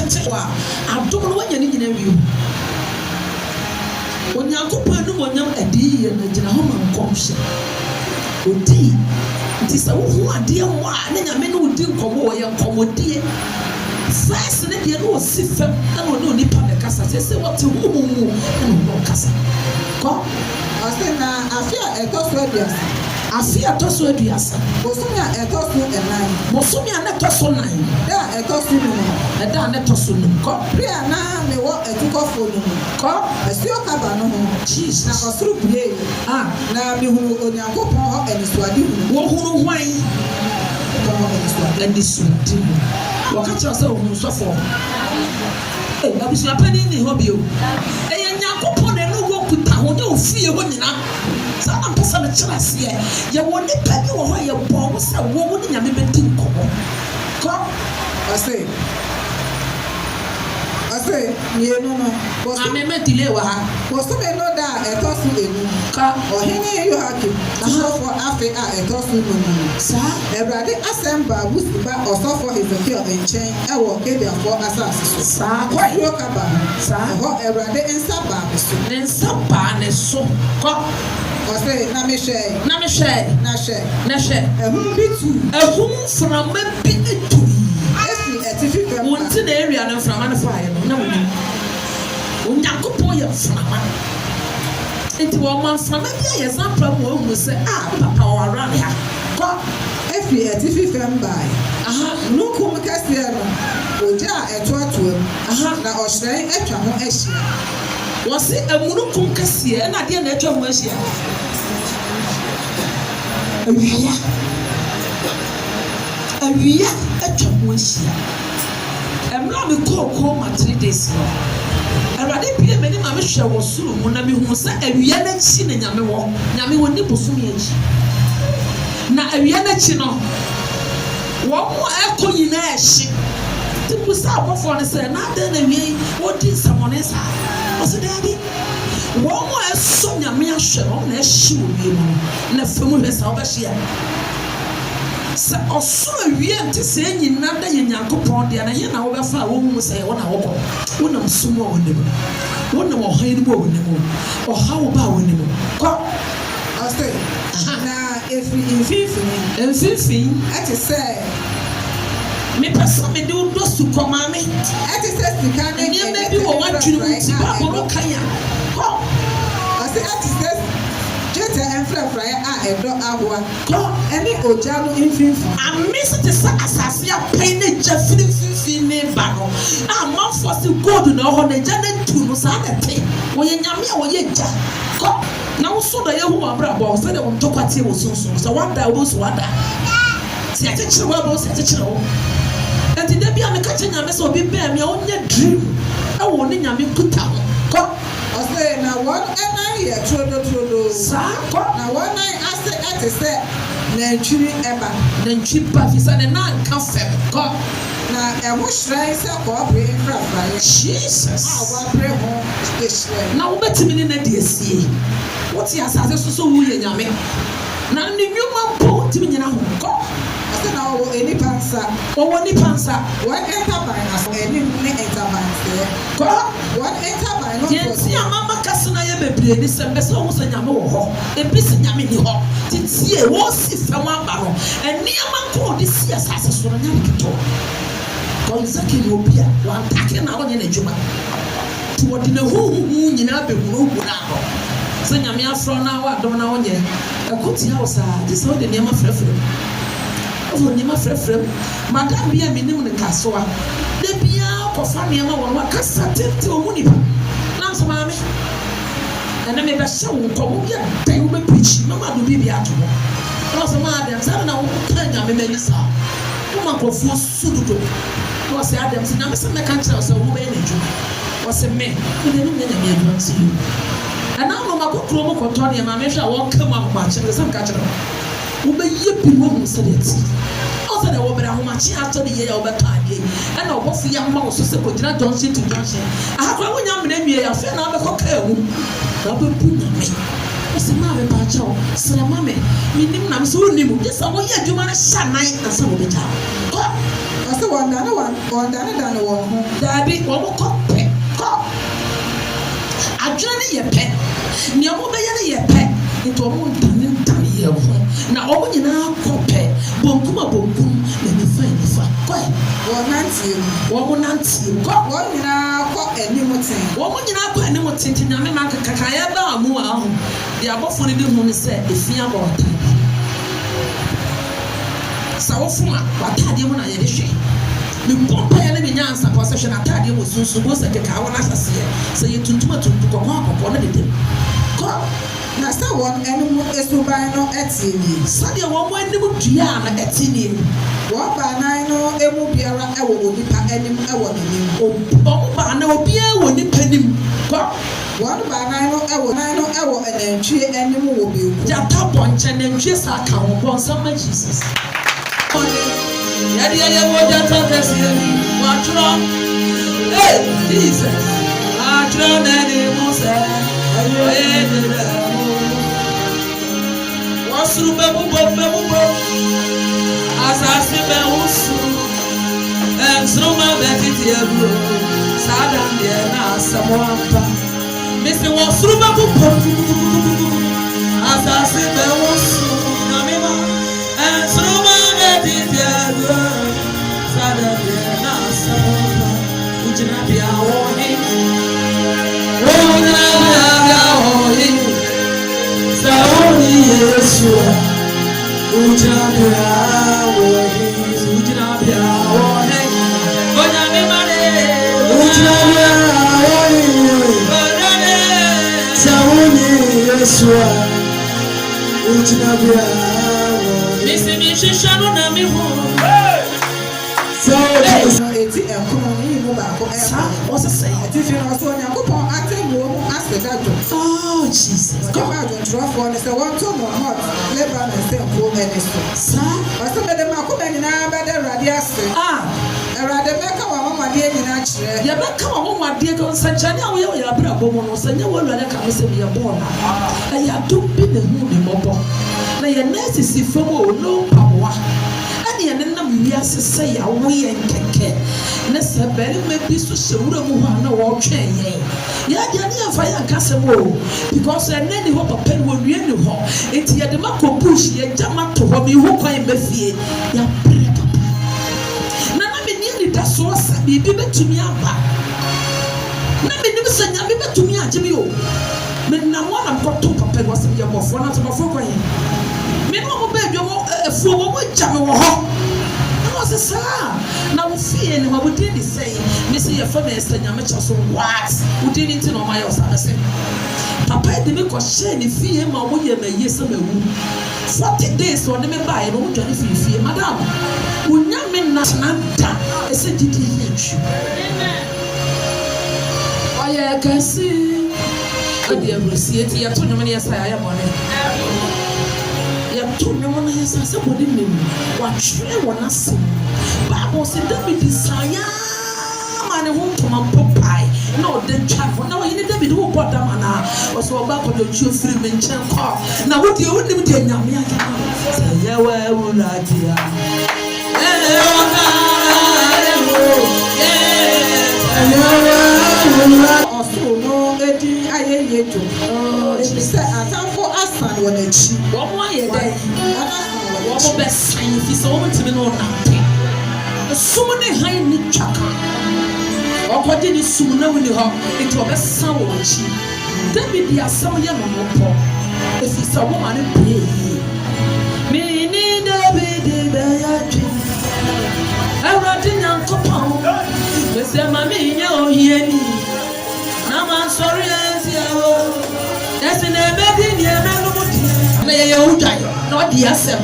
tete wa adom no wanya ni nyina wiu onyankopɔn no wonyam adi na gyina ho ma nkomhye odi nti sɛ wo ho adeɛ mo a na nyame no odi nkɔmɔ wɔ yɛ nkɔmɔdie first ne deɛ no osi fam na no ne nipa be kasa sɛ wɔte ho mu na no kasa kɔ ɔsɛ na afia ɛtɔso aduasa afia ɛtɔso aduasa bosomi a ɛtɔso ɛnan bosomi a ne tɔso nan da ɛtɔso num ɛda ne tɔso num kɔ pria na me wɔ ɛtukɔfo num kɔ asuo kaba no ho Jesus na ɔsoro bue na mehunu onyankopɔn hɔ anisuade hu wo hunu hwan anisuade wɔka kyerɛ sɛ ohunu sɔfo abusua pani ne hɔ bio ɛyɛ nyankopɔn na no wɔ kuta ho ne ofie hɔ nyina saa na mpɛ sɛ no kyerɛ aseɛ yɛwɔ nipa bi wɔ hɔ yɛbɔ wo sɛ wo ne nyame bɛdi nkɔmmɔ kɔ ɔse mienu no ame medile wɔ ha bosomi no da ɛtɔso enum ka ɔhene Yoakim ɔsɔfo afe a ɛtɔso num saa Awurade asɛm ba busiba ɔsɔfo Hesekiel nkyɛn ɛwɔ Kedeafo asase so saa asuo kaba ho saa ɛhɔ Awurade nsa baa ne so ne nsa baa ne so kɔ ɔse na mehwɛ na hwɛ ɛhum bi tu ɛhum mframa bi etu efi ɛtifi fam wo nti na area no mframa no faayɛ no na wonim onyankopɔn yɛ mframa nti wɔma mframa bi a yɛ san pra mu wɔhu sɛ papa wɔara ne ha kɔ efi ɛtifi fam bae nukum kɛseɛ no ogya a ɛtoatoa mu na ɔhyerɛn atwa ho ahyia wɔse amunukum kɛseɛ ɛna adeɛ na atwa ho ahyia awia atwa ho ahyia ɛmmerɛ me kɔɔkɔɔ ma 3 days no Awurade bie m'ani ma mehwɛ wɔ soro mu na mehu sɛ awia n'akyi na nyame wɔ ne bosomi akyi na awia n'akyi no wɔn mo ɛkɔ nyinaa ɛhye te busa abɔfoɔ no sɛ n'adan na awia yi wɔdi nsɛmɔne saa ɔsɛ daabi wɔn mo ɛsɔ nyame ahwɛ no na ɛhye wɔ wie mu no na fam hwɛ saa ɔbɛhyia sɛ ɔsoro awia nte sɛ nyinaa da yɛ nyankopɔn deɛ na yɛ na wɔbɛfa a wɔn mu sɛ wɔn na wɔkɔ wɔnam sum a wɔn nim wɔnam ɔhan no mu a wɔn nim ɔhaw ba a wɔn nim kɔ ɔsɛ na efiri mfimfini ɛte sɛ mepɛ sɛ mede wo dɔ su kɔmaame ɛte sɛ sika ne nneɛma bi wɔ w'adwene mu nti baabɔ ka ya kɔ ɔsɛ ɛte sɛ dwetɛ mfrafraeɛ a ɛdɔ ahoa kɔ ɛne ogya no mfimfini ame sɛ te sɛ asase apɛn ne gya firi mfimfini ne ba no na amanfoɔ se gold na ɔhɔ na gya ne tu no saa na te wɔyɛ nyame a wɔyɛ gya kɔ na woso da yɛhu wɔ abrabɔ sɛdeɛ wo ntɔkwateɛ wɔ sunsun sɛ wada wobɛsu wada sɛ yɛkyekyere wo abɔ sɛ yɛkyekyere wo nti da bi a meka kyɛ nyame sɛ obi bɛɛ me a wonyɛ dream ɛwɔ ne nyame kuta ho kɔ ɔsɛ na wɔn ɛnan yɛ turodo saa kɔ na wɔn nan ase ɛte sɛ nantwiri ɛba nantwi ba fi sɛ ne nan ka fɛm kɔ na ɛho hyerɛn sɛ kɔɔbere mfrafraeɛ Jesus a wɔapere ho hyerɛn na wobɛtumi ne na de asie wote asase so so woyɛ nyame na ne nnwuma mpo wotumi nyina ho kɔ ɔsɛ na ɔwɔ nipa nsa ɔwɔ nipa nsa wɔn ntaban aso anim ne ntabanseɛ kɔ wɔn ntaban no yɛnti a mama kase na yɛ bebree ne sɛ mbɛsɛ ɔho sɛ nyame wɔ hɔ ebi sɛ nyame ni hɔ titie wɔsi fam aba no nneɛma nkɔɔ de si asase so no nyame ketɔ kɔnsɛke ne obi a wantake na wɔnyɛ n'adwuma nti wɔde ne huhuhu nyinaa bɛhunohu no ano sɛ nyame afrɔ na wɔadɔm na wɔnyɛ ɛko tia wo saa gye sɛ wode nneɛma frɛfrɛ mu wode nneɛma frɛfrɛ mu madam bi a menim ne kasoa da biara kɔfa nneɛma wɔ no wakasa tete ɔ mu nipa na nso maame ɛnɛ mebɛhyɛ wo nkɔmmɔ bi a dan wobɛpirikyi na mado bi ato hɔ na ɔsɛ maadam sɛ na woka nyame m'ani saa woma nkurɔfoɔ su dodo na ɔsɛ adam sɛ nyame sɛ mɛka kyerɛ wo sɛ wobɛyɛ n'adwuma ɔsɛ me wode ne nyɛ nyame adwuma sɛ yi ɛna noma kokoro mu kɔtɔ nneɛma mehwɛ a wɔka mu ahomakye sɛ mka kyerɛ wo wobɛyɛ bi woahu sɛdeɛ ti ɔsɛ deɛ wɔbrɛ ahomakye atɔ ne yɛ a wobɛka adeɛ ɛna ɔbɔfo yɛ ama wo so sɛ kɔgyina junction to junction ahakora wonya mmena nwie afei na wobɛkɔ kaa mu na wobɛbu nyame ɔsi maa mi baa kyɛw sira maa mi nim nam so nim gye sɛ wɔyɛ adwuma no hyɛ nan na sɛ wɔbɛ gya kɔ ɔsɛ wɔn dane wɔn ho daabi wɔn kɔ pɛ kɔ adwene no yɛ pɛ nea wɔn bɛyɛ no yɛ pɛ nti wɔn ntane yɛ ho na wɔn nyinaa kɔ pɛ bonkum a bonkum na nifa kɔ wɔn nantie mu kɔ wɔn nyinaa kɔ anim ten wɔn nyinaa kɔ anim ten ti nyame ma kaka yɛ ba amu aho deɛ abɔfo no de hu no sɛ efi abɔ ɔtan sa wɔfom a wɔataadeɛ mu na yɛde hwɛ me pompa yɛ ne me nyansa kɔ sɛ hwɛ n'ataadeɛ wɔ sunsun bo sɛ keka wɔn ahyɛseɛ sɛ yɛ tuntum kɔkɔɔ no dede kɔ na sɛ wɔn anim esuban no ɛte nie sɛdeɛ wɔn anim dua na ɛte nie wɔn baanan no emu biara ɛwɔ onipa anim ɛwɔ n'anim wɔn baanan obiara wɔ nipa anim kɔ wɔn baanan no ɛwɔ anantwie anim wɔ beeku gyata bɔnkyɛ nantwie saa ka ho bɔnsɛm ma Jesus yɛde wɔ gyata kɛseɛ bi wɔatwerɛ Jesus atwerɛ n'ani mu sɛ ɛyɛ deda wɔsoro bɛbobɔ asase bɛwoso nsoroma bɛtete aburo saa da deɛ na asɛm ampa mesi wɔsoro bɛbobɔ asase bɛwoso nyame ma nsoroma bɛtete aburo saa da deɛ na asɛm ampa wogyina bea wɔ he wogyina bea wɔ he sɛ wone Yesu wogyina bea wɔ he wogyina bea wɔ he onyame ma ne wogyina bea wɔ he onyame sɛ wone Yesu wogyina bea wɔ he mesi mehwehwɛ no na mehu sɛ eti ɛkono ne yi mu baako ɛfa ɔsesɛ eti fi no ɔsɛ Onyankopɔn atemmuo mu aseda dwo oh Jesus ɔkɔma adwontorɔfoɔ no sɛ wɔnto mo hot Lebanon sɛ nkuo ani so saa ɔsɛ mede makoma nyinaa bɛda Awurade ase Awurade bɛka wɔn amadeɛ nyinaa kyerɛ yɛbɛka wɔn amadeɛ ka nsɛnkyerɛnne a woyɛ wɔyɛ abrabɔ mu no sɛ nyɛ wɔ Awurade ka me sɛ meyɛ bɔɔl na ɛyɛ adom bi na hu ne mmɔbɔ na yɛ nɛɛsisi fam o no mpaboa ɛne yɛne nam wiase sɛ yɛawo yɛn kɛkɛ ne sɛ barima bi so hyɛ wura mu hɔ a na wɔretwɛn yɛdeɛ ne yɛmfa yɛnka sɛm o because ɛnɛ ni hɔ papa ne wɔnnua ni hɔ enti yɛde makɔ bush yɛgya mato hɔ mehu kwan mɛfie yɛabrɛ papa na menni nida soɔ sɛ biribi bɛtumi aba na mennim sɛ nyame bɛtumi agye me o menam hɔ na mkɔto papa wɔ sɛ yɛ mmɔfoɔ no atɔmɔfoɔ kwan mene ɔmo bɛadwam afuo wɔ mo agya me wɔ hɔ na ɔsɛ saa na wofie ne hɔ wodin de sɛe me sɛ yɛfa me ɛsɛ nyame kyɛ so what wodin ne nti na ɔmayɛ ɔsa bɛsɛ papa de me kɔhyɛɛ ne fie ma woyɛ mayie sɛ mawu 40 days ɔde me baeɛ no wodwane fie madam wonya me natena da ɛsɛ gyidi yɛ ntwi ɔyɛ kɛse ɔde awurasie ti yɛto nnwom ne yɛsa yɛayɛ bɔne yɛto nnwom no yɛsa sɛ bɔne nim watwerɛ wɔ n'asɛm Bible sɛ David saeɛ ma ne ho ntoma mpo pae na ɔde twa ho na wɔyɛ ne David wobɔ dam anaa ɔsɛ ɔba akɔdɔtwuo firi me nkyɛn kɔ na wodeɛ wonim deɛ nyame ayɛ sɛ yɛwɔ Awurade a ɔsoro no edi ayɛ yie dwo ebi sɛ atamfo asan wɔ n'akyi wɔn ayɛ dɛ wɔn bɛsan fi sɛ wɔn ntumi na ɔnante sum ne han ne twaka ɔkɔde ne sum na wuni hɔ nti ɔbɛsan wɔn akyi David di asɛm yɛ no mɔpɔ efi sɛ wɔn ma ne pie yie mini David bɛyɛ dwe Awurade Nyankopɔn bɛsɛ ma mi nyɛ ohiani na ma sɔre ɛntia hɔ ɛsɛ na ɛbɛdi nneɛma no mu di na yɛyɛ wodwan na ɔde asɛm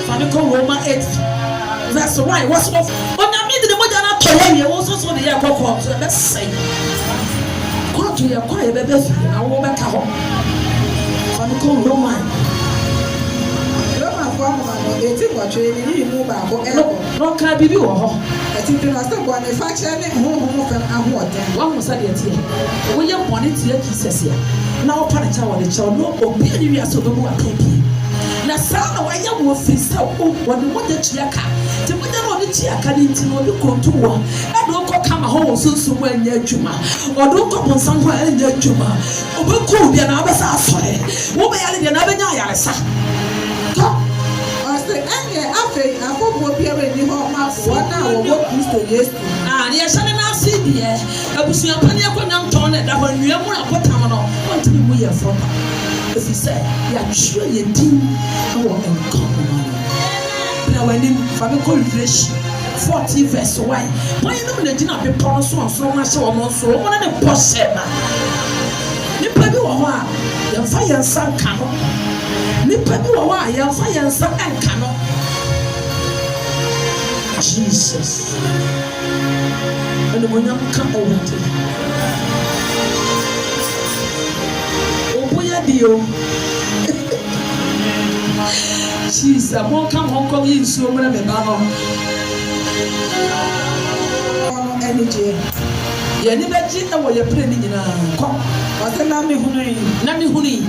fa me kɔ Roma 8 verse 1 wɔsɔ onyame de ne mogya no atɔ yɛ wie wo soso de yɛ kɔkɔɔ so ɛbɛsɛe kɔɔto yɛ kɔ a yɛbɛbɛ fie na wobɛka hɔ fa me kɔ Roma eti kɔtwe ne yi mu baako ɛkɔ na ɔka biribi wɔ hɔ eti bi na sɛ bɔne fakyɛ ne honhom fɛm ahoɔden wɔn ho sɛ deɛ teɛ woyɛ bɔne tie Jesus ya na wo pa ne cha wo de cha no obi ani wi aso bebu akapi na saa na wayɛ wo fisa wo de mo de tuaka te mo de no de tuaka ni nti no de kontu wo e do ko kama ho wo sunsun wo anya adwuma o do ko bonsam ho anya adwuma obeku bia na abesa afore wo be yale de na benya ayaresa to Anye afe afọbọ biara ni ho ma wona wo Kristo Yesu ne ya shane na asidi abusua pani akonya nton na da ho nwia mu apotam no ontimi mu ye fo if say ya twa ye din no wo enkomo na wani fa be Revelation 40 verse 1 why no na gina be pon so ma hye wo mo so wo na ne bose ma ni pa bi wo ho a ya fa ya nsan ka no nipa bi wo wa ya fa ya nsa anka no Jesus and when you come over to oboya dio Jesus mo come Hong Kong in so many me ba no energy ye ni beji e wo ye pre ni nyina ko wase na me hunu na me hwe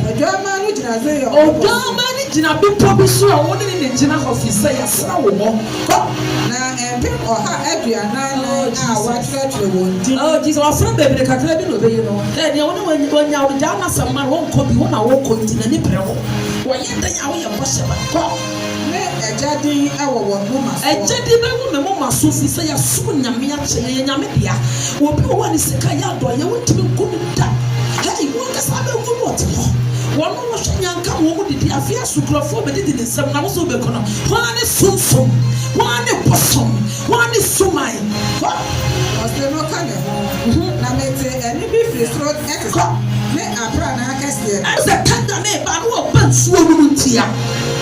odama no gina ze yo odama ni gina bi po so a wo ni gina office ya sra wo mo ko na empe oha aduana na a watratre won di Jesus wa from bebre kakra bi no be no e dia wo ni wanya wo ja na samma wo ko bi wo na wo ko ntina ni bre wo wo ye da ya wo ye bo se ba ko ejadi awowo no maso ejadi be wo me mo maso fi se ya su nyame ya che ye nyame dia wo bi wo ni sika ya do ye wo timi kunu da hey wo ka sa be wo mo te ho wo no wo hwe nyanka wo mo didi afia sukrofo be didi ne sem na wo so be kono ho ani sunsun ho ani posom ho ani sumai ko ose no ka ne ho na mete eni bi free throat etiko ne abra na akese ase tanda me ba no bansuo mu ntia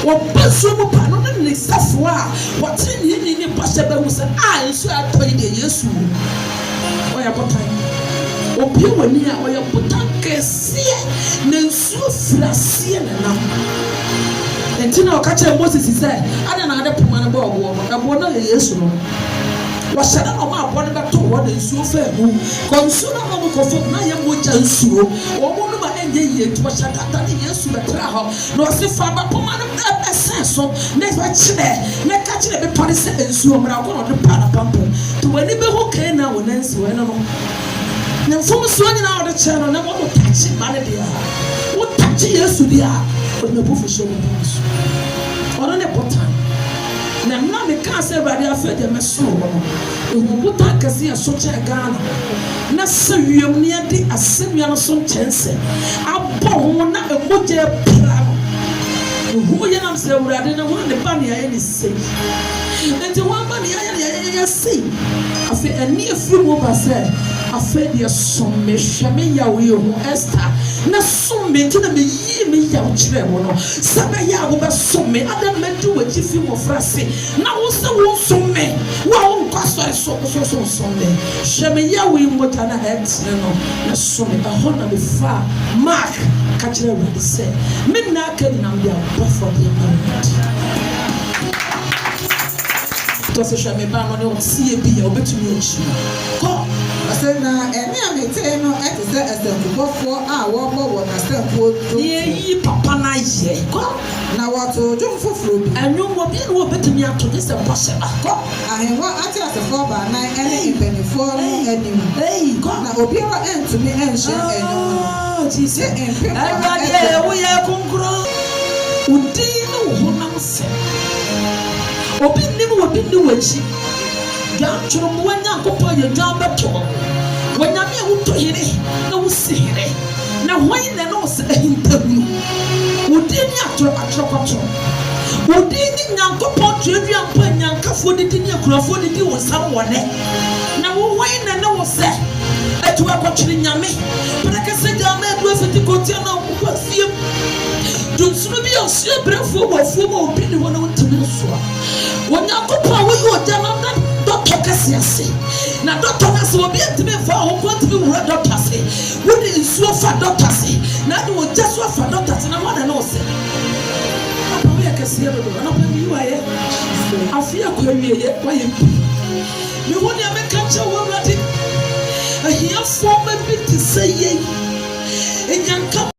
wo bansuo mu pa no ne safo a wo tini ni bose be musa a nso atoi de Yesu o ya botan obi wani a o ya botan kese ne nsuo frasie na nam entina o ka kire Moses say ada na ade poma na ba obo no ebo na Yesu no wa shada no ma abo ne beto wo de nsuo fa mu ko nsuo na mo ko fo na ye mo ja nsuo o mo no ma enye ye to shada ta ne Yesu betra ho no se fa ba poma no so ne fa kire ne ka kire be pare se nsuo mra ko no de pa na pampo to wani be ho kai na wo nansi we no ne fom so nyina wo de kire no ne mo tachi ba ne dia wo tachi Yesu dia o ne bo fo so mo so ono ne botan na na me ka se ba dia fa de me so wo no o botan kase ya so che Ghana na se wiem ne de asemia no so chense abɔ ho na emoje pra who you am say we are the one the bani aye ni say and the one bani aye say afi eni efiri mo ba say afi de som me hweme ya we ho Esther na som me ntina me yi me ya kire wo no sabe ya wo be som me adam me du wa jifi mo frase na wo se wo som me wo nko asori so me hweme ya we mo ta na het no na som me ba ho na be fa mark kachira we say me na ka ni na me for the moment. To se shame ba no ne o tie bi ya obetumi achi. Ko ase na ene amete no etise esenkubofo a wo bo na senko to. Yi papa na ye. Ko na wato dum foforo bi. Anwum obi na obetumi ato de se bose ba. Ko ahenwa ati asefo ba na ene ibenifo no anim. Hey, ko na obi wa entumi enhye enyo. Jesus. Ewade wo ye kunkuro. Udin wo honam se obi ni wachi gantro mo wanya kopo ye dwan beto wanya me wo to yire na wo sihire na hoyi na no se ahintabu udin ni atro udin ni nyankopo tuadua mpa nyankafo didi ni akurafo didi wo sam wone na wo hoyi na wo se etu akotwiri nyame para ka se jama edu afiti kotia na wo fie Dunsuno bi osue brefo wofo ma obi ni wona ntimi so a wonya kopa wo yi oja na doctor kase ase na doctor na se obi ntimi fa ho ko ntimi wura doctor se wodi nsuo fa doctor se na de oja so fa doctor se na wona na ose apa wo ya kase ya do na pa mi wa ye afia ko awie ye wa ye me woni ameka che wo rade ahia fo ma bi ti se ye enyankam